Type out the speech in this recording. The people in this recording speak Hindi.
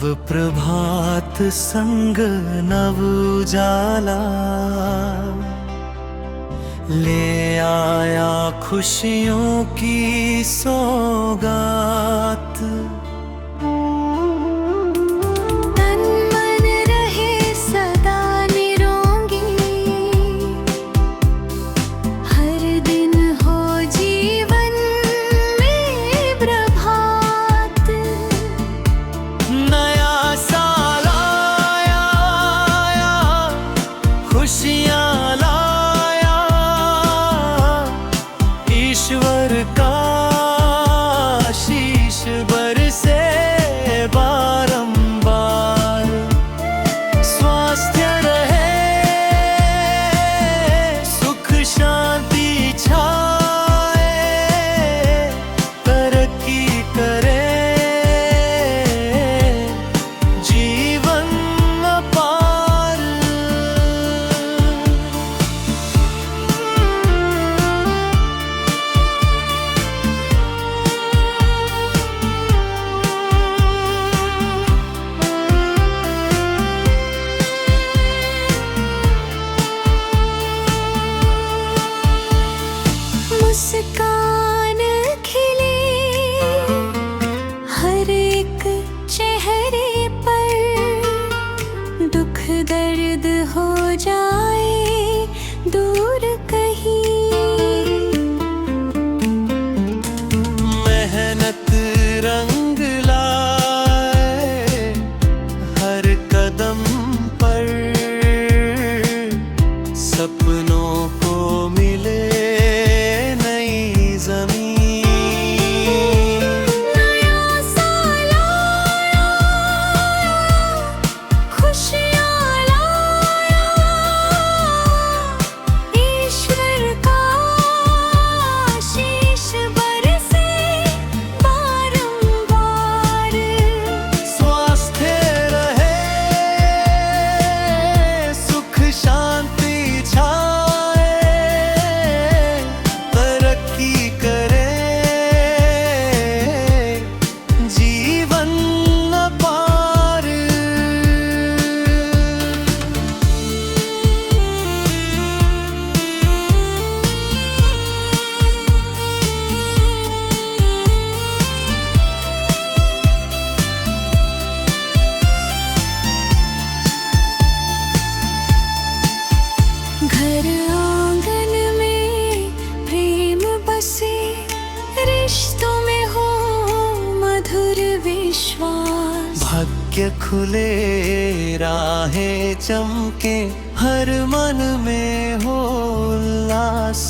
नव प्रभात संग नव उजाला, ले आया खुशियों की सौगात। खुशियाँ लाया ईश्वर का आशीष बरसे बारंबार। स्वास्थ्य रहे, सुख शांति छाए, तरक्की करे जीवन अपार। मुस्कान खिले हर एक चेहरे पर, दुख दर्द हो जाए दूर कहीं। मेहनत रंग लाए हर कदम पर, सपनों को मिले घर आंगन में प्रेम बसे, रिश्तों में हो मधुर विश्वास। भाग्य खुले राहें चमके, हर मन में हो उल्लास।